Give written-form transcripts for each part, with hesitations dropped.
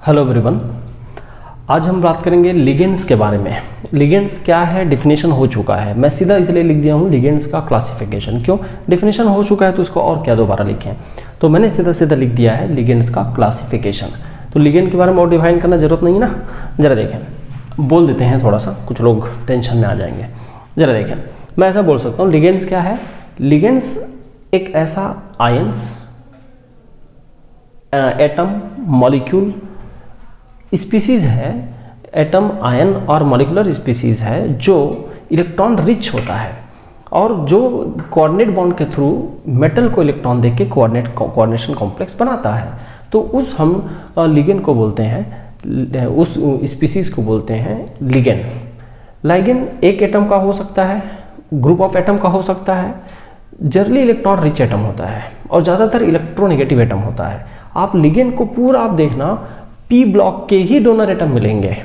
Hello everyone, आज हम बात करेंगे लिगेंड्स के बारे में। लिगेंड्स क्या है, डिफिनेशन हो चुका है। मैं सीधा इसलिए लिख दिया हूँ लिगेंड्स का क्लासिफिकेशन। क्यों, डिफिनेशन हो चुका है तो उसको और क्या दोबारा लिखें, तो मैंने सीधा लिख दिया है लिगेंड्स का क्लासिफिकेशन। तो लिगेंड के बारे में और डिफाइन करना जरूरत नहीं है ना। जरा देखें, बोल देते हैं, थोड़ा सा कुछ लोग टेंशन में आ जाएंगे। जरा देखें, मैं ऐसा बोल सकता हूँ लिगेंड्स क्या है। लिगेंड्स एक ऐसा आयंस, एटम, मॉलिक्यूल, स्पीसीज है, एटम, आयन और मॉलिक्यूलर स्पीसीज है जो इलेक्ट्रॉन रिच होता है और जो कोऑर्डिनेट बॉन्ड के थ्रू मेटल को इलेक्ट्रॉन देके कोऑर्डिनेशन कॉम्प्लेक्स बनाता है। तो उस हम लिगेंड को बोलते हैं, उस स्पीसीज को बोलते हैं लिगेंड। लिगेंड एक एटम का हो सकता है, ग्रुप ऑफ एटम का हो सकता है, जनरली इलेक्ट्रॉन रिच एटम होता है और ज़्यादातर इलेक्ट्रोनेगेटिव एटम होता है। आप लिगेंड को पूरा आप देखना, पी ब्लॉक के ही डोनर एटम मिलेंगे।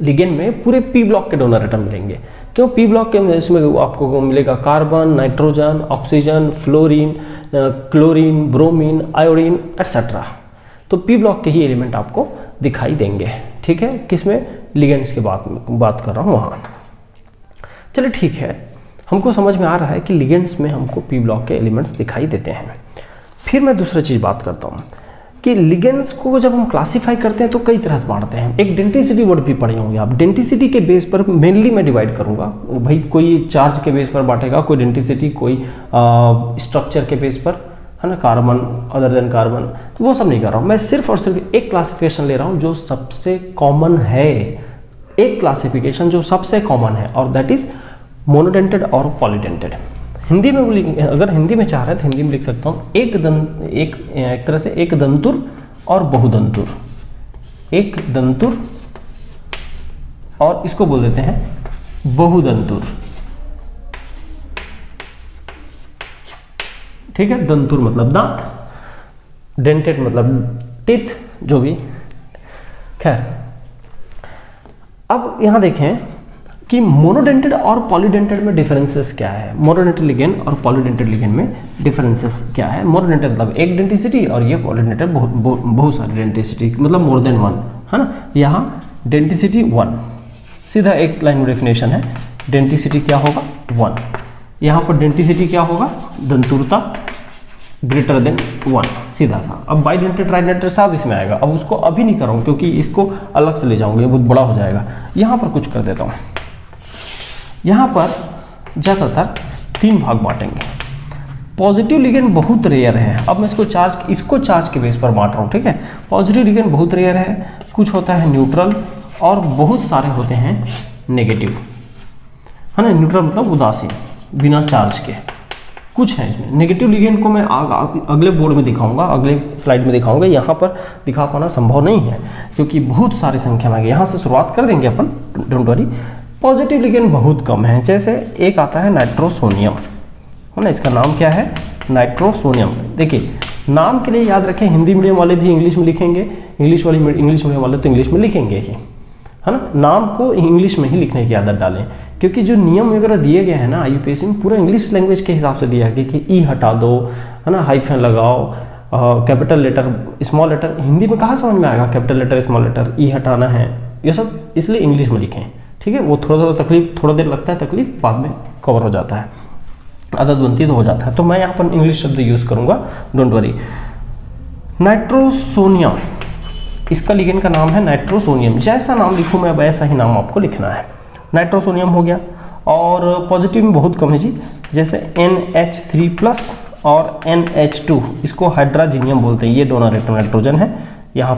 लिगेंड में पूरे पी ब्लॉक के डोनर एटम मिलेंगे। क्यों, पी ब्लॉक के इसमें आपको मिलेगा carbon, nitrogen, oxygen, fluorine, chlorine, bromine, iodine etcetera. तो पी ब्लॉक के ही एलिमेंट आपको दिखाई देंगे। ठीक है, किसमें, लिगेंड्स की बात कर रहा हूँ वहाँ। चलिए ठीक है, हमको समझ में आ रहा है कि लिगेंड्स में हमको पी ब्लॉक के एलिमेंट्स दिखाई देते हैं। फिर मैं दूसरा चीज़ बात करता हूँ कि लिगेंड्स को जब हम क्लासिफाई करते हैं तो कई तरह से बांटते हैं। एक डेंसिटी वर्ड भी पढ़े होंगे आप। डेंसिटी के बेस पर मेनली मैं डिवाइड करूंगा। भाई कोई चार्ज के बेस पर बांटेगा, कोई डेंसिटी, कोई स्ट्रक्चर के बेस पर, है ना, कार्बन, अदर देन कार्बन, तो वो सब नहीं कर रहा हूँ। मैं सिर्फ और सिर्फ एक क्लासिफिकेशन ले रहा हूँ जो सबसे कॉमन है। एक क्लासिफिकेशन जो सबसे कॉमन है और दैट इज मोनोडेंटेड और पॉलीडेंटेड। हिंदी में अगर हिंदी में चाह रहे हैं तो हिंदी में लिख सकता हूँ एक तरह से एक दंतुर और बहुदंतुर। एक दंतुर और इसको बोल देते हैं बहुदंतुर। ठीक है, दंतुर मतलब दांत, डेंटेड मतलब टीथ, जो भी। खैर, अब यहां देखें कि मोनोडेंटेड और पॉलीडेंटेड में डिफरेंसेस क्या है। मोनोडेंटेड लिगेंड और पॉलीडेंटेड लिगेंड में डिफरेंसेस क्या है। मोनोडेंटेड मतलब एक डेंसिटी और ये पॉलीडेंटेड बहुत सारी डेंसिटी, मतलब मोर देन वन, है ना। यहाँ डेंसिटी 1, सीधा एक लाइन में डेफिनेशन है। डेंसिटी क्या होगा, 1। यहाँ पर डेंसिटी क्या होगा, दंतुरता ग्रेटर देन 1, सीधा सा। अब बाइडेंटेड, ट्राइडेंटेड सब इसमें आएगा। अब उसको अभी नहीं कर रहा हूँ क्योंकि इसको अलग से ले जाऊंगा, ये बहुत बड़ा हो जाएगा। यहाँ पर कुछ कर देता हूँ। यहाँ पर ज़्यादातर 3 भाग बांटेंगे। पॉजिटिव लिगेंड बहुत रेयर है। अब मैं इसको चार्ज के बेस पर बांट रहा हूँ। ठीक है, पॉजिटिव लिगेंड बहुत रेयर है। कुछ होता है न्यूट्रल और बहुत सारे होते हैं नेगेटिव, है ना। न्यूट्रल मतलब उदासीन, बिना चार्ज के। कुछ है इसमें नेगेटिव लिगेंड को मैं अगले बोर्ड में दिखाऊंगा, अगले स्लाइड में दिखाऊंगा। यहाँ पर दिखा पाना संभव नहीं है क्योंकि बहुत सारी संख्या में। यहाँ से शुरुआत कर देंगे अपन, डोंट वरी। पॉजिटिव लिगेंड बहुत कम है। जैसे एक आता है नाइट्रोसोनियम, है ना। इसका नाम क्या है, नाइट्रोसोनियम। देखिए, नाम के लिए याद रखें, हिंदी मीडियम वाले भी इंग्लिश में लिखेंगे, इंग्लिश मीडियम वाले तो इंग्लिश में लिखेंगे ही, है ना। नाम को इंग्लिश में ही लिखने की आदत डालें क्योंकि जो नियम वगैरह दिए गए हैं ना IUPAC में, पूरा इंग्लिश लैंग्वेज के हिसाब से दिया है कि ई हटा दो, है ना, हाइफन लगाओ, capital letter, small letter. Hindi में कहाँ समझ में आएगा capital letter, small letter, E हटाना है, ये सब इसलिए इंग्लिश में लिखें। ठीक है, वो थोड़ा तकलीफ, थोड़ा देर लगता है तकलीफ, बाद में कवर हो जाता है, आदत बनती तो हो जाता है। तो मैं यहाँ पर इंग्लिश शब्द यूज़ करूँगा, डोंट वरी। नाइट्रोसोनियम, इसका लिगेंड का नाम है नाइट्रोसोनियम। जैसा नाम लिखूँ मैं वैसा ही नाम आपको लिखना है। नाइट्रोसोनियम हो गया। और पॉजिटिव में बहुत कम है जी, जैसे NH3+ और NH2, इसको हाइड्रोजीनियम बोलते हैं। ये डोनर एटम नाइट्रोजन है। यहाँ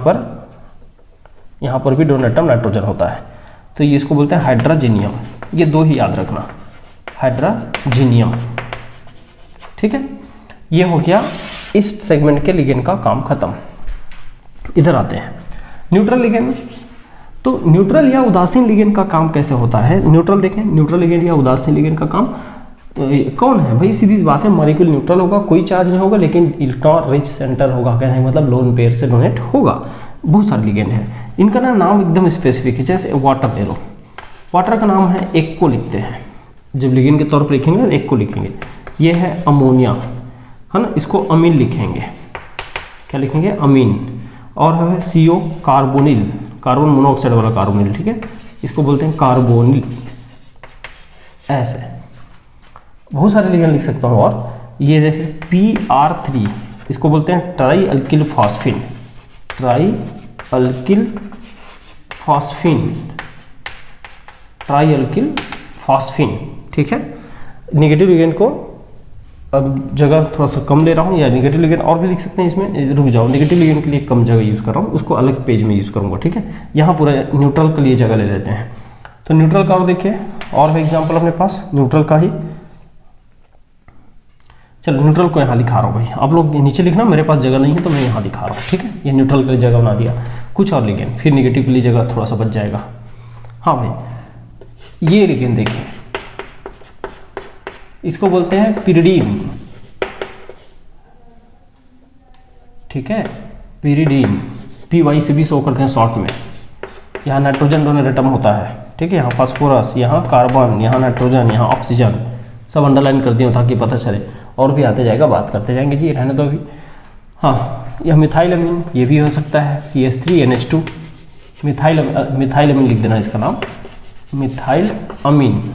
पर भी डोनर एटम नाइट्रोजन होता है, तो ये इसको बोलते हैं हाइड्रोजीनियम। ये 2 ही याद रखना, हाइड्रोजीनियम। ठीक है, ये हो गया इस सेगमेंट के लिगेंड का काम खत्म। इधर आते हैं न्यूट्रल लिगेंड। तो न्यूट्रल या उदासीन लिगेंड का काम कैसे होता है। न्यूट्रल देखें, न्यूट्रल लिगेंड या उदासीन लिगेंड का काम कौन है भाई, सीधी सी बात है, मॉलिक्यूल न्यूट्रल होगा, कोई चार्ज नहीं होगा, लेकिन इलेक्ट्रॉन रिच सेंटर होगा। कहने का मतलब लोन पेयर से डोनेट होगा। बहुत सारे लिगेंड है, इनका नाम एकदम स्पेसिफिक है। जैसे वाटर ले लो, वाटर का नाम है, एक को लिखते हैं, जब लिगेंड के तौर पर लिखेंगे एक को लिखेंगे। ये है अमोनिया, है ना, इसको अमीन लिखेंगे। क्या लिखेंगे, अमीन। और है CO कार्बोनिल, कार्बन मोनोऑक्साइड वाला कार्बोनिल, ठीक है, इसको बोलते हैं कार्बोनिल। ऐसे बहुत सारे लिगेंड लिख सकता हूँ। और ये देखिए PR3, इसको बोलते हैं try alkyl phosphine, try alkyl phosphine, try alkyl phosphine, ठीक है। नेगेटिव लिगेंड को अब जगह थोड़ा सा कम ले रहा हूँ, या नेगेटिव लिगेंड और भी लिख सकते हैं इसमें, रुक जाओ, नेगेटिव लिगेंड के लिए कम जगह यूज़ कर रहा हूँ, उसको अलग पेज में यूज़ करूँगा, ठीक है। यहाँ पूरा न्यूट्रल के लिए जगह ले लेते हैं। तो न्यूट्रल का और देखिए, और भी एग्जाम्पल अपने पास न्यूट्रल का ही। चलो न्यूट्रल को यहाँ लिखा रहा हूँ भाई, आप लोग नीचे लिखना, मेरे पास जगह नहीं है तो मैं यहाँ दिखा रहा हूँ, ठीक है। ये न्यूट्रल के लिए जगह बना दिया। कुछ और लिगेंड, फिर नेगेटिव के लिए जगह थोड़ा सा बच जाएगा। हाँ भाई, ये लिगेंड देखिए, इसको बोलते हैं पिरिडीन, ठीक है, पिरिडीन, PY से भी शो करते हैं शॉर्ट में। यहाँ नाइट्रोजन डोनर एटम होता है, ठीक है, यहाँ फास्फोरस, यहाँ कार्बन, यहाँ नाइट्रोजन, यहाँ ऑक्सीजन, सब अंडरलाइन कर दिया ताकि पता चले। और भी आते जाएगा, बात करते जाएंगे जी, रहने दो अभी। हाँ, यह मिथाइल अमीन, ये भी हो सकता है, CH3NH2, मिथाइल अमीन लिख देना इसका नाम, मिथाइल अमीन।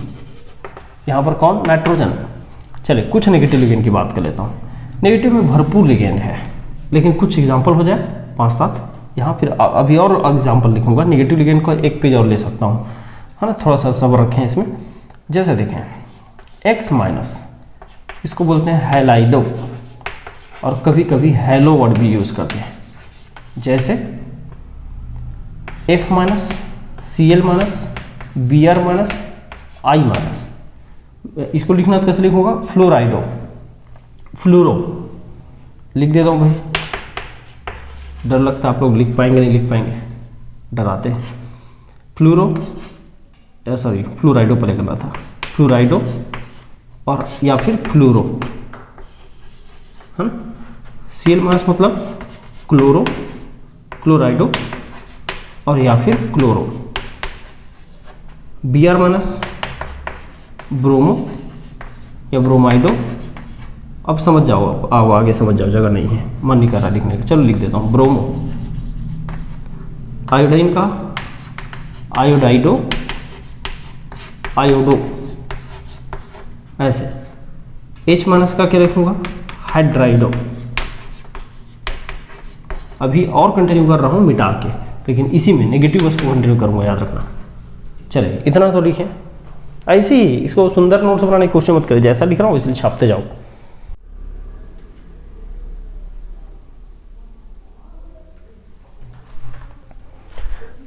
यहाँ पर कौन, नाइट्रोजन। चले कुछ नेगेटिव लिगेंड की बात कर लेता हूँ। नेगेटिव में भरपूर लिगेंड है, लेकिन कुछ एग्जाम्पल हो जाए 5-7 यहाँ, फिर अभी और एग्जाम्पल लिखूंगा। नेगेटिव लिगेंड को एक पेज और ले सकता हूँ, है ना, थोड़ा सा सब्र रखें इसमें। जैसे देखें X-, इसको बोलते हैं हैलाइडो, और कभी कभी हैलो वर्ड भी यूज़ करते हैं, जैसे F-, Cl-, Br-, I-। इसको लिखना तो कैसे लिखूंगा, फ्लोराइडो, फ्लूरो लिख देता हूँ भाई। डर लगता है आप लोग लिख पाएंगे नहीं लिख पाएंगे, डराते हैं। फ्लूरो, सॉरी फ्लोराइडो पहले करना था, फ्लोराइडो और या फिर फ्लूरो, है ना। Cl- मतलब क्लोरो, क्लोराइडो और या फिर क्लोरो। Br- ब्रोमो या ब्रोमाइडो। अब समझ जाओ, आओ आगे समझ जाओ, जगह नहीं है, मन नहीं कर रहा लिखने का, चलो लिख देता हूँ ब्रोमो। आयोडाइन का आयोडाइडो, आयोडो, ऐसे। H- का क्या लिखूंगा, हाइड्राइडो। अभी और कंटिन्यू कर रहा हूँ मिटा के, लेकिन इसी में नेगेटिव बस को कंटिन्यू करूँगा, याद रखना। चलिए इतना तो लिखें, ऐसे ही इसको सुंदर नोट्स बनाने की कोशिश मत करें, जैसा लिख रहा हूँ इसलिए छापते जाओ।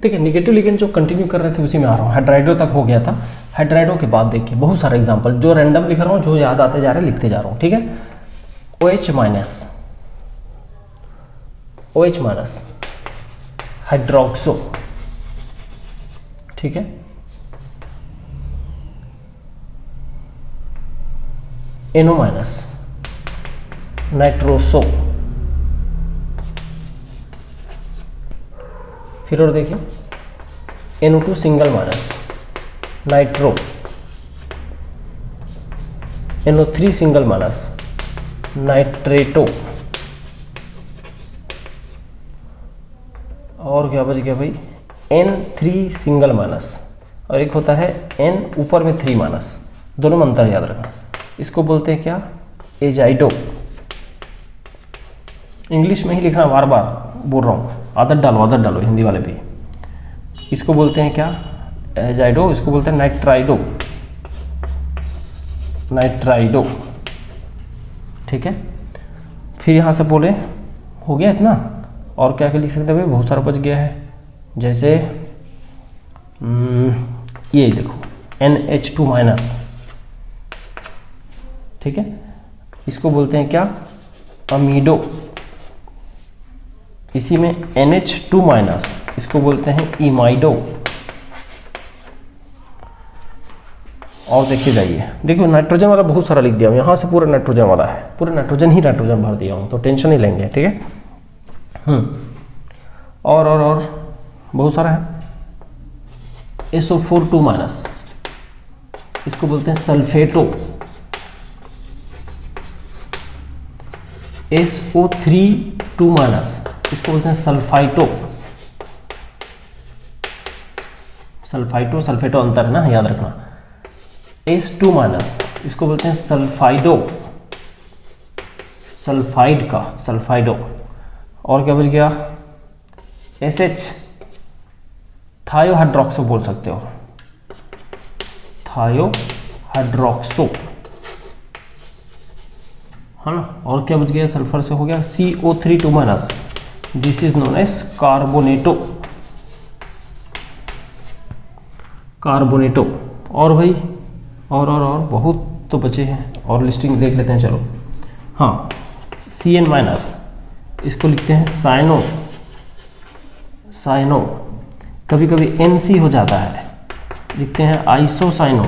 ठीक है, नेगेटिव लिगेंड जो कंटिन्यू कर रहे थे उसी में आ रहा हूँ। हाइड्राइडो तक हो गया था। हाइड्राइडो के बाद देखिए बहुत सारे एग्जांपल जो रैंडम लिख रहा हूँ, जो याद आते जा रहे हैं लिखते जा रहा हूँ, ठीक है। OH- हाइड्रोक्सो, ठीक है। NO- nitroso. फिर और देखिए NO2 single-, nitro. NO3 single-, नाइट्रेटो। और क्या बच गया भाई, N3 सिंगल-, और एक होता है N ऊपर में 3-, दोनों में अंतर याद रखना। इसको बोलते हैं क्या, एजाइडो। इंग्लिश में ही लिखना, बार बार बोल रहा हूँ, आदत डालो हिंदी वाले भी। इसको बोलते हैं क्या, एजाइडो। इसको बोलते हैं नाइट्राइडो, नाइट्राइडो, ठीक है। फिर यहाँ से बोले हो गया इतना, और क्या क्या लिख सकते हैं, बहुत सारा बच गया है। जैसे ये देखो NH2-, ठीक है। इसको बोलते हैं क्या, अमीडो। इसी में NH2-, इसको बोलते हैं इमाइडो। और देखिए जाइए, देखिए नाइट्रोजन वाला बहुत सारा लिख दिया हूँ, यहाँ से पूरा नाइट्रोजन वाला है, पूरा नाइट्रोजन भर दिया हूँ, तो टेंशन नहीं लेंगे, ठीक है। और बहुत सारा है। SO4-, इसको बोलते हैं सल्फेटो। SO3-, इसको बोलते हैं सल्फाइटो। सल्फाइटो सल्फेटो अंतर है ना, याद रखना। H2 माइनस, इसको बोलते हैं सल्फाइडो, सल्फाइड का सल्फाइडो। और क्या बच गया, SH, थायोहाइड्रोक्सो बोल सकते हो, थायोहाइड्रोक्सो, है ना। और क्या बच गया, सल्फर से हो गया CO3 minus, this is known as कार्बोनेटो, कार्बोनेटो। और भाई और बहुत तो बचे हैं, और लिस्टिंग देख लेते हैं चलो। हाँ, CN माइनस, इसको लिखते हैं साइनो, साइनो। कभी कभी NC हो जाता है, लिखते हैं आइसोसाइनो।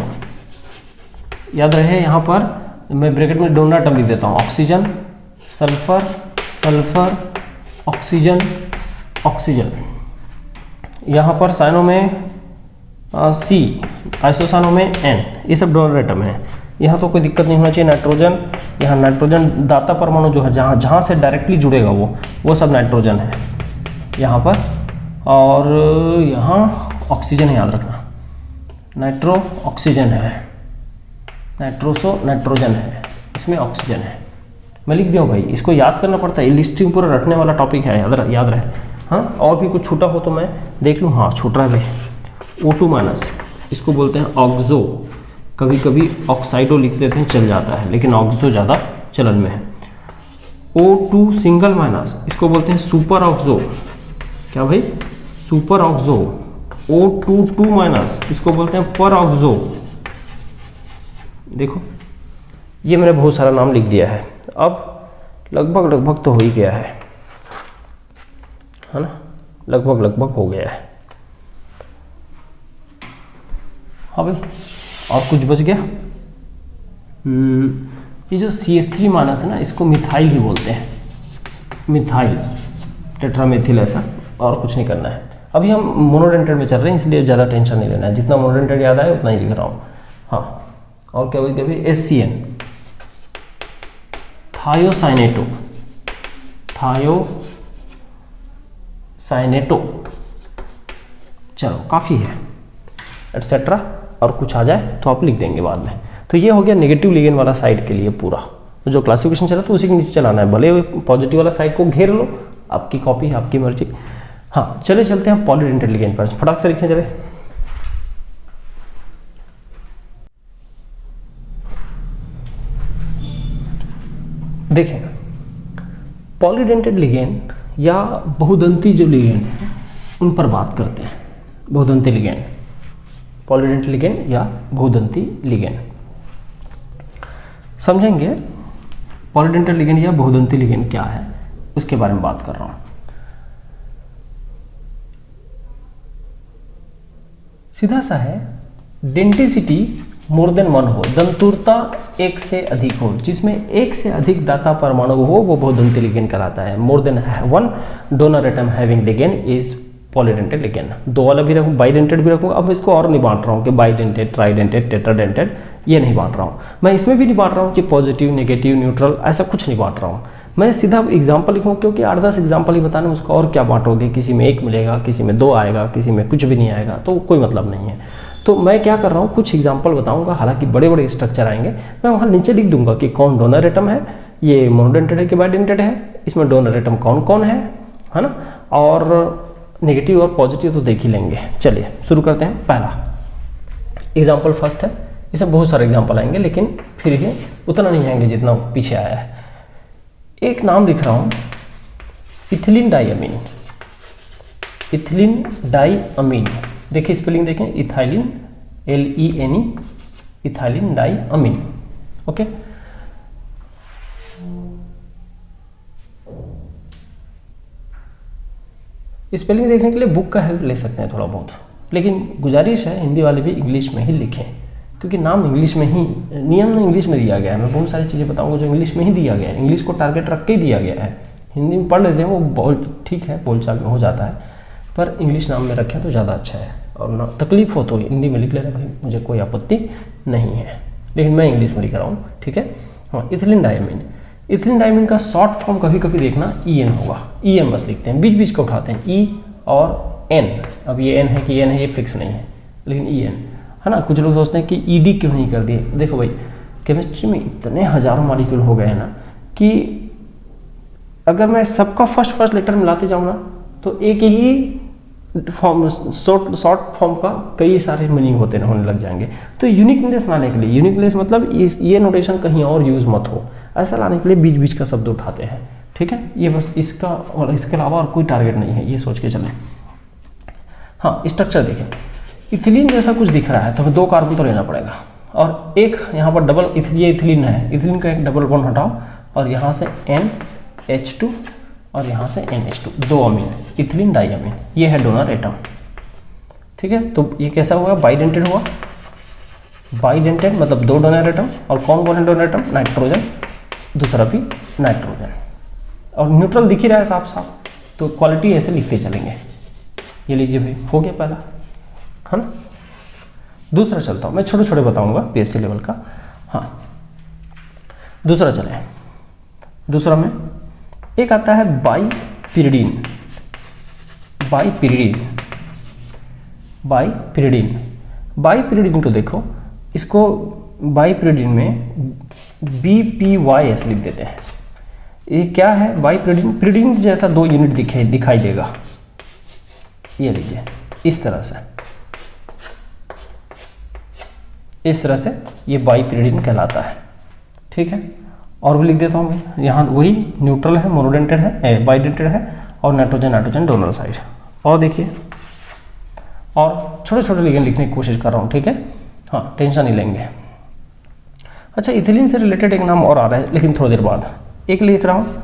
याद रहे यहाँ पर मैं ब्रैकेट में दोनों टर्म लिख देता हूँ, oxygen, sulphur, sulphur, oxygen, oxygen. यहाँ पर साइनो में C, आइसोसाइनो में N, ये सब डोनर एटम है। यहाँ तो कोई दिक्कत नहीं होना चाहिए। नाइट्रोजन, यहाँ नाइट्रोजन दाता परमाणु जो है, जहाँ से डायरेक्टली जुड़ेगा वो सब नाइट्रोजन है यहाँ पर। और यहाँ ऑक्सीजन है, याद रखना, नाइट्रो ऑक्सीजन है, नाइट्रोसो नाइट्रोजन है, इसमें ऑक्सीजन है। मैं लिख दिया भाई, इसको याद करना पड़ता है, लिस्टिंग पूरा रखने वाला टॉपिक है, याद रहे। हाँ, और भी कुछ छूटा हो तो मैं देख लूँ। हाँ, छूट रहा है भाई, O2 माइनस, इसको बोलते हैं ऑक्सो। कभी कभी ऑक्साइडो लिख देते हैं, चल जाता है, लेकिन ऑक्सो ज़्यादा चलन में है। O2 सिंगल माइनस, इसको बोलते हैं सुपर ऑक्सो। क्या भाई, सुपर ऑक्सो। O2 माइनस, इसको बोलते हैं पर ऑक्सो। देखो, ये मैंने बहुत सारा नाम लिख दिया है, अब लगभग तो हो ही गया है ना, लगभग हो गया है। हाँ भाई, और कुछ बच गया। ये जो CH3 माइनस है ना, इसको मिथाइल भी बोलते हैं, मिथाइल, टेट्रामेथिल, ऐसा। और कुछ नहीं करना है। अभी हम मोनोडेंटेड में चल रहे हैं, इसलिए ज़्यादा टेंशन नहीं लेना है, जितना मोनोडेंटेड याद आए उतना ही लिख रहा हूँ। हाँ, और क्या बोलते हैं, SCN, थायोसाइनेटो, थायोसाइनेटो। चलो, काफ़ी है, एटसेट्रा। और कुछ आ जाए तो आप लिख देंगे बाद में। तो ये हो गया नेगेटिव लिगेंड वाला साइड के लिए पूरा। तो जो क्लासिफिकेशन चला था उसी के नीचे चलाना है, भले पॉजिटिव वाला साइड को घेर लो, आपकी कॉपी है, आपकी मर्जी। हाँ, चले चलते हैं पॉलीडेंटेड लिगेंड पर, फटाक से लिखने चले। देखें, पॉलीडेंटेड लिगेंड या बहुदंती जो लिगेंड है उन पर बात करते हैं। बहुदंती लिगेंड, पॉलीडेंटेड लिगेंड या बहुदंती लिगेंड समझेंगे। पॉलीडेंटेड लिगेंड या बहुदंती लिगेंड क्या है, उसके बारे में बात कर रहा हूं। सीधा सा है, डेंटिसिटी मोर देन 1 हो, दंतुरता 1 से अधिक हो, जिसमें 1 से अधिक दाता परमाणु हो वो बहुदंती लिगेंड कहलाता है। More than 1 donor atom having ligand is polydentate ligand. 2 वाला भी रखूँ, बाइडेंटेड भी रखूँगा। अब इसको और नहीं बांट रहा हूँ कि बाइडेंटेड, ट्राइडेंटेड, टेट्राडेंटेड, ये नहीं बांट रहा हूँ मैं। इसमें भी नहीं बांट रहा हूँ कि पॉजिटिव, नेगेटिव, न्यूट्रल, ऐसा कुछ नहीं बांट रहा हूँ मैं। सीधा एग्जाम्पल लिखूँ, क्योंकि 8-10 एग्जाम्पल ही बताने, उसको और क्या बांटोगे। किसी में 1 मिलेगा, किसी में 2 आएगा, किसी में कुछ भी नहीं आएगा, तो कोई मतलब नहीं है। तो मैं क्या कर रहा हूँ, कुछ एग्जाम्पल बताऊँगा, हालांकि बड़े बड़े स्ट्रक्चर आएंगे, मैं वहाँ नीचे लिख दूंगा कि कौन डोनर एटम है, ये मोनोडेंटेड है कि बाइडेंटेड है, इसमें डोनर एटम कौन कौन है ना। और नेगेटिव और पॉजिटिव तो देख ही लेंगे। चलिए शुरू करते हैं। पहला एग्जाम्पल फर्स्ट है, इसमें बहुत सारे एग्जाम्पल आएंगे, लेकिन फिर भी उतना नहीं आएंगे जितना पीछे आया है। एक नाम लिख रहा हूँ, इथिलीन डाइअमीन। इथिलीन डाइअमीन, देखिए स्पेलिंग देखें, ethylene, LENE, ethylene diamine. Okay, spelling देखने के लिए बुक का हेल्प ले सकते हैं थोड़ा बहुत, लेकिन गुजारिश है हिंदी वाले भी इंग्लिश में ही लिखें, क्योंकि नाम इंग्लिश में ही, नियम इंग्लिश में दिया गया है। मैं बहुत सारी चीज़ें बताऊंगा जो इंग्लिश में ही दिया गया है, इंग्लिश को टारगेट रख के ही दिया गया है। हिंदी में पढ़ लेते हैं वो बहुत ठीक है, बोलचाल में हो जाता है, पर इंग्लिश नाम में रखें तो ज़्यादा अच्छा है। और ना तकलीफ हो तो हिंदी में लिख लेना भाई, मुझे कोई आपत्ति नहीं है, लेकिन मैं इंग्लिश में लिख रहा हूँ, ठीक है। हाँ, इथिलीन डाइअमीन। इथिलीन डाइमीन का शॉर्ट फॉर्म कभी कभी देखना EN होगा, EN बस लिखते हैं, बीच बीच का उठाते हैं E और N। अब ये N है कि N है ये फिक्स नहीं है, लेकिन EN है ना। कुछ लोग सोचते हैं कि ED क्यों नहीं कर दिए। देखो भाई केमिस्ट्री में इतने हजारों मॉलिक्यूल हो गए हैं ना कि अगर मैं सबका फर्स्ट लेटर मिलाते जाऊँ ना तो एक ही फॉर्म शॉर्ट फॉर्म का कई सारे मीनिंग होने लग जाएंगे। तो यूनिकनेस लाने के लिए, यूनिकनेस मतलब ये नोटेशन कहीं और यूज़ मत हो, ऐसा लाने के लिए बीच बीच का शब्द उठाते हैं, ठीक है। ये बस इसका और इसके अलावा और कोई टारगेट नहीं है, ये सोच के चलें। हाँ स्ट्रक्चर देखें, इथिलीन जैसा कुछ दिख रहा है तो हमें 2 कार्बन तो लेना पड़ेगा और एक यहाँ पर डबल ये इथिलीन है, इथिलीन का एक डबल बॉन्ड हटाओ और यहाँ से NH2 और यहाँ से NH2, 2 अमीन, इथिलीन डाइअमीन, ये है डोनर एटम, ठीक है। तो ये कैसा हुआ, बाइडेंटेड हुआ, बाइडेंटेड मतलब 2 डोनर एटम। और कौन कौन है डोनर एटम, नाइट्रोजन, दूसरा भी नाइट्रोजन, और न्यूट्रल दिख ही रहा है साफ साफ, तो क्वालिटी ऐसे लिखते चलेंगे। ये लीजिए भाई, हो गया पहला, है ना। दूसरा चलता हूँ, मैं छोटे छोटे बताऊंगा PSC लेवल का। हाँ दूसरा चले, दूसरा में एक आता है बाइपिरिडीन, बाइपिरिडीन, बाइपिरिडीन। बाइपिरिडीन को देखो, इसको बाइपिरिडीन में BPYS लिख देते हैं। ये क्या है, बाइपिरिडीन, पिरिडीन जैसा 2 यूनिट दिखाई देगा, ये लीजिए इस तरह से ये बाइपिरिडीन कहलाता है, ठीक है। और भी लिख देता हूँ मैं, यहाँ वही न्यूट्रल है, मोनोडेंटेड है, बाइडेंटेड है और नाइट्रोजन डोनर साइड। और देखिए, और छोटे छोटे लिखने की कोशिश कर रहा हूँ, ठीक है। हाँ टेंशन नहीं लेंगे। अच्छा इथिलीन से रिलेटेड एक नाम और आ रहा है, लेकिन थोड़ी देर बाद। एक लिख रहा हूँ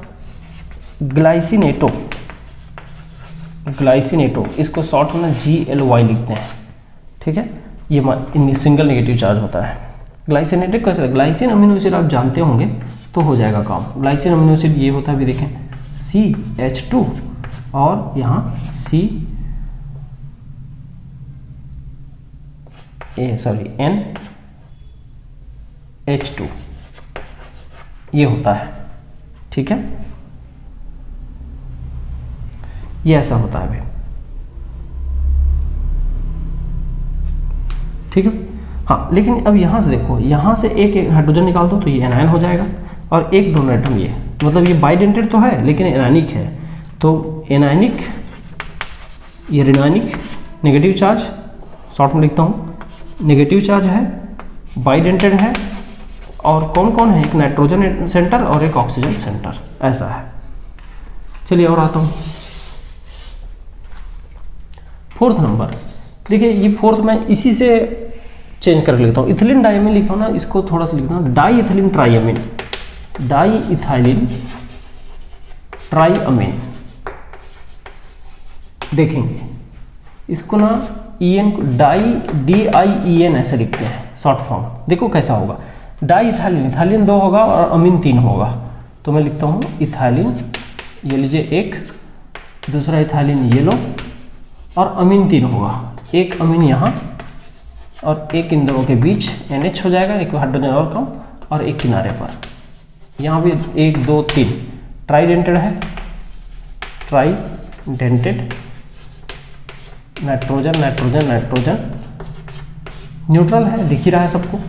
ग्लाइसिनेटो, ग्लाइसिनेटो, इसको शॉर्ट में GLY लिखते हैं, ठीक है। ये सिंगल नेगेटिव चार्ज होता है। ग्लाइसिनेटिक कैसे, ग्लाइसिन अमीनो एसिड आप जानते होंगे तो हो जाएगा काम। ग्लाइसिन अमीनो एसिड ये होता है, भी देखें CH2 और यहाँ NH2 ये होता है, ठीक है। ये ऐसा होता है भाई, ठीक है। हाँ लेकिन अब यहाँ से देखो, यहाँ से एक हाइड्रोजन निकाल दो तो ये एनायन हो जाएगा, और एक डोनर एटम ये, मतलब ये बाइडेंटेड तो है लेकिन एनायनिक है, तो एनायनिक, ये ऋणायनिक, नेगेटिव चार्ज, शॉर्ट में लिखता हूँ नेगेटिव चार्ज है, बाइडेंटेड है, और कौन कौन है, एक नाइट्रोजन सेंटर और एक ऑक्सीजन सेंटर, ऐसा है। चलिए और आता हूँ 4th नंबर। देखिए ये 4th मैं इसी से चेंज करके लिखता हूँ, इथिलीन डाइअमीन लिखा हूँ ना, इसको थोड़ा सा लिखता हूँ डाई इथिलीन ट्राइअमीन, डाई इथाइलिन ट्राइअमीन। देखेंगे इसको ना EN को DIEN ऐसे लिखते हैं शॉर्ट फॉर्म। देखो कैसा होगा, डाई इथाइलिन, इथाइलिन 2 होगा और अमीन 3 होगा, तो मैं लिखता हूँ इथाइलिन, ये लीजिए एक, दूसरा इथाइलिन ये लो, और अमीन 3 होगा, एक अमीन यहाँ और एक इन दोनों के बीच NH हो जाएगा, एक हाइड्रोजन और कम, और एक किनारे पर, यहाँ भी 1 2 3 ट्राइडेंटेड है, ट्राइडेंटेड, नाइट्रोजन नाइट्रोजन नाइट्रोजन, न्यूट्रल है, दिख ही रहा है सबको,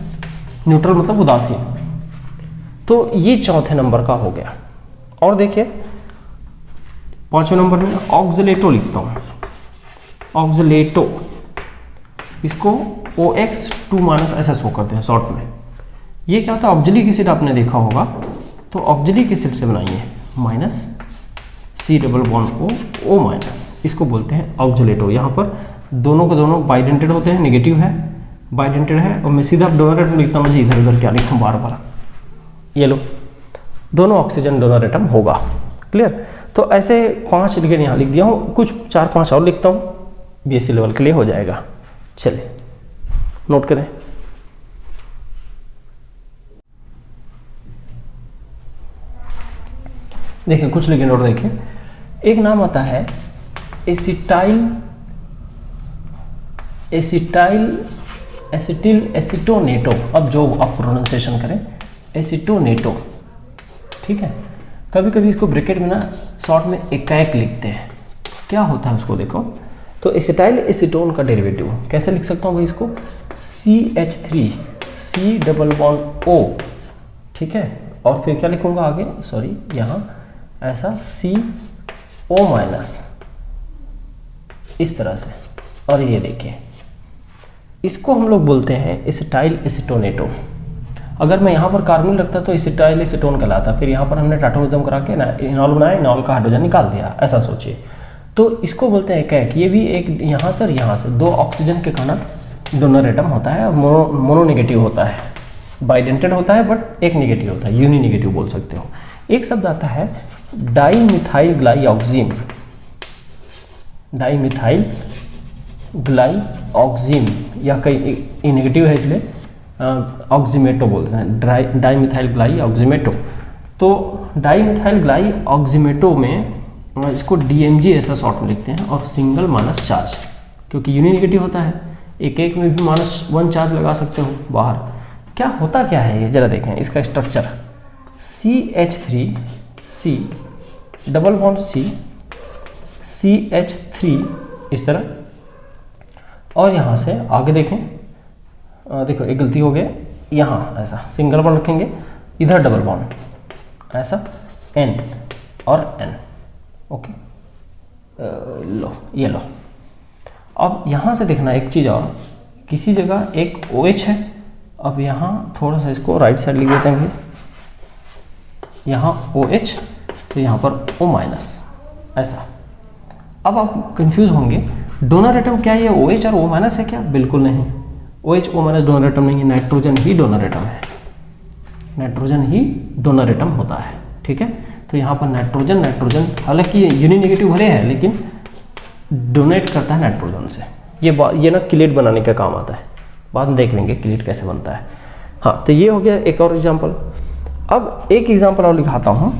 न्यूट्रल मतलब उदासीन। तो ये 4थे नंबर का हो गया। और देखिए 5वें नंबर में ऑक्सलेटो लिखता हूँ, ऑक्सलेटो, इसको OX2- करते हैं शॉर्ट में। ये क्या होता है, ऑक्जेलिक एसिड आपने देखा होगा, तो ऑक्जेलिक एसिड से बनाइए -C⋯O, इसको बोलते हैं ऑक्सलेटो। यहाँ पर दोनों के दोनों बाइडेंटेड होते हैं, नेगेटिव है, बाइडेंटेड है, और मैं सीधा डोनर एटम लिखता हूँ, मुझे इधर उधर क्या लिखूँ बार बार, ये लो, दोनों ऑक्सीजन डोनर एटम होगा, क्लियर। तो ऐसे 5 लिखे यहाँ लिख दिया हूँ, कुछ 4-5 और लिखता हूँ, BSc लेवल के लिए हो जाएगा। चलिए नोट करें। देखिए कुछ लिखें और देखें, एक नाम आता है एसिटिल एसिटोनेटो। अब जो आप प्रोनाउंसिएशन करें, एसिटोनेटो, ठीक है। कभी कभी इसको ब्रैकेट में ना शॉर्ट में एकाएक लिखते हैं, क्या होता है उसको देखो। तो एसिटाइल एसीटोन का डेरिवेटिव कैसे लिख सकता हूँ भाई इसको, CH3 C double bond O, ठीक है, और फिर क्या लिखूंगा आगे, सॉरी यहाँ ऐसा CO माइनस इस तरह से, और ये देखिए इसको हम लोग बोलते हैं एसिटाइल एसीटोनेटो। अगर मैं यहाँ पर कार्बोनिल रखता तो एसिटाइल एसीटोन कहलाता, फिर यहाँ पर हमने टाटोमिज्म करा के ना इनॉल बनाया, इनॉल का हाइड्रोजन निकाल दिया, ऐसा सोचिए। तो इसको बोलते हैं कैक। ये भी एक यहाँ से और यहाँ से दो ऑक्सीजन के कारण डोनर एटम होता है, और मोनो नेगेटिव होता है, बाइडेंटेड होता है बट एक नेगेटिव होता है, यूनि नेगेटिव बोल सकते हो। एक शब्द आता है डाईमिथाइल ग्लाइऑक्सिम, डाईमिथाइल ग्लाइऑक्सिम, या कई नेगेटिव है इसलिए ऑक्सीमेटो बोलते हैं, डाईमिथाइल ग्लाइऑक्सीमेटो। तो डाईमिथाइल ग्लाइऑक्सीमेटो में इसको DMG ऐसा शॉर्ट में लिखते हैं, और सिंगल माइनस चार्ज, क्योंकि यूनि नेगेटिव होता है, एक एक में भी -1 चार्ज लगा सकते हो बाहर। क्या होता क्या है ये जरा देखें इसका structure, CH3 C double bond C CH3 इस तरह, और यहाँ से आगे देखें, देखो एक गलती हो गया, यहाँ ऐसा सिंगल बॉन्ड रखेंगे, इधर डबल बॉन्ड ऐसा N और N, ओके। लो ये लो। अब यहाँ से देखना एक चीज़ और, किसी जगह एक OH है, अब यहाँ थोड़ा सा इसको राइट साइड लिख देते हैं, यहाँ OH तो यहाँ पर O माइनस ऐसा। अब आप कंफ्यूज होंगे, डोनर एटम क्या है, OH और O माइनस है क्या? बिल्कुल नहीं, OH O minus donor atom नहीं है, नाइट्रोजन ही डोनर एटम है, नाइट्रोजन ही डोनर एटम होता है, ठीक है। तो यहाँ पर नाइट्रोजन हालांकि यूनि नेगेटिव भले है लेकिन डोनेट करता है नाइट्रोजन से। ये ना किलेट बनाने का काम आता है, बाद में देख लेंगे किलेट कैसे बनता है। हाँ, तो ये हो गया एक और एग्जाम्पल। अब एक एग्जाम्पल और लिखाता हूँ,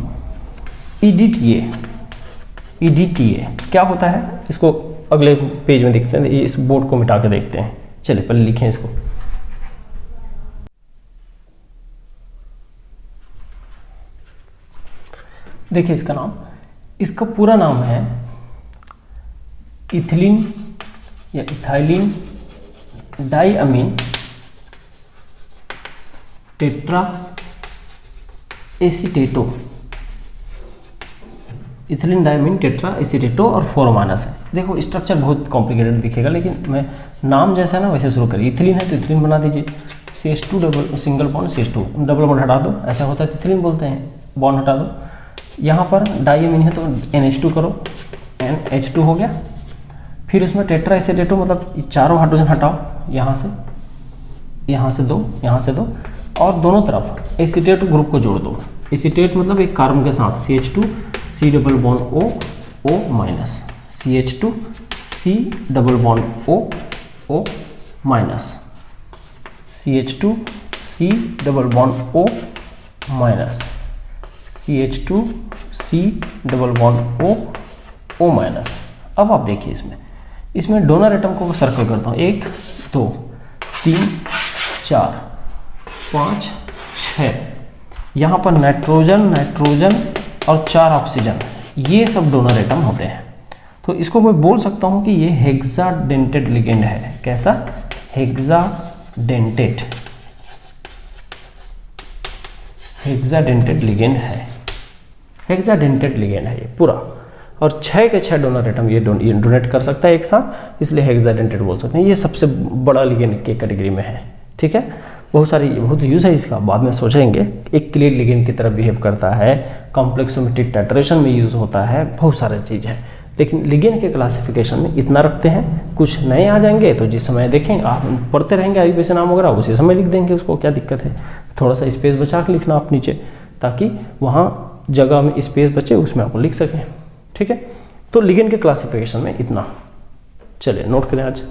EDTA क्या होता है, इसको अगले पेज में देखते हैं, इस बोर्ड को मिटा के देखते हैं। चलिए पहले लिखें इसको। देखिए इसका नाम, इसका पूरा नाम है इथिलीन या इथाइलिन डाईअमीन टेट्रा एसीटेटो, इथिलीन डाईअमीन टेट्रा एसीटेटो, और 4 माइनस है। देखो स्ट्रक्चर बहुत कॉम्प्लिकेटेड दिखेगा, लेकिन मैं नाम जैसा है ना वैसे शुरू करिए। इथिलीन है तो इथिलीन बना दीजिए, CH2 double single bond CH2 double bond हटा दो, ऐसा होता है इथिलीन बोलते हैं, बॉन्ड हटा दो। यहाँ पर डाईअमीन है तो NH2 करो, NH2 हो गया। फिर इसमें टेट्रा एसीटेटो मतलब चारों हाइड्रोजन हटाओ, यहाँ से दो, यहाँ से दो, और दोनों तरफ एसीटेट ग्रुप को जोड़ दो। एसीटेट मतलब एक कार्बन के साथ CH2 C double bond O minus, CH2 C double bond O minus, CH2 C double bond O minus, CH2 C double bond O minus. अब आप देखिए इसमें डोनर एटम को सर्कल करता हूँ, 1 2 3 4 5 6, यहाँ पर नाइट्रोजन और 4 ऑक्सीजन, ये सब डोनर एटम होते हैं। तो इसको मैं बोल सकता हूँ कि ये हेक्साडेंटेड लिगेंड है। कैसा? हेक्साडेंटेड लिगेंड है, हेक्साडेंटेड लिगेंड है ये पूरा, और 6 के 6 डोनर एटम ये डोनेट कर सकता है एक साथ, इसलिए हेक्साडेंटेड बोल सकते हैं। ये सबसे बड़ा लिगेंड के कैटेगरी में है, ठीक है। बहुत यूज़ है इसका, बाद में सोचेंगे। एक क्लियर लिगेंड की तरह बिहेव करता है, कॉम्प्लेक्सोमेट्रिक टाइट्रेशन में यूज़ होता है, बहुत सारे चीज़ है। लेकिन लिगेंड के क्लासिफिकेशन में इतना रखते हैं, कुछ नए आ जाएंगे तो जिस समय देखेंगे आप पढ़ते रहेंगे आईयूपीएसी नाम वगैरह, उसी समय लिख देंगे उसको, क्या दिक्कत है। थोड़ा सा स्पेस बचा के लिखना आप नीचे, ताकि वहाँ जगह में स्पेस बचे, उसमें आपको लिख सकें, ठीक है। तो लिगेंड के क्लासिफिकेशन में इतना, चलिए नोट करें आज।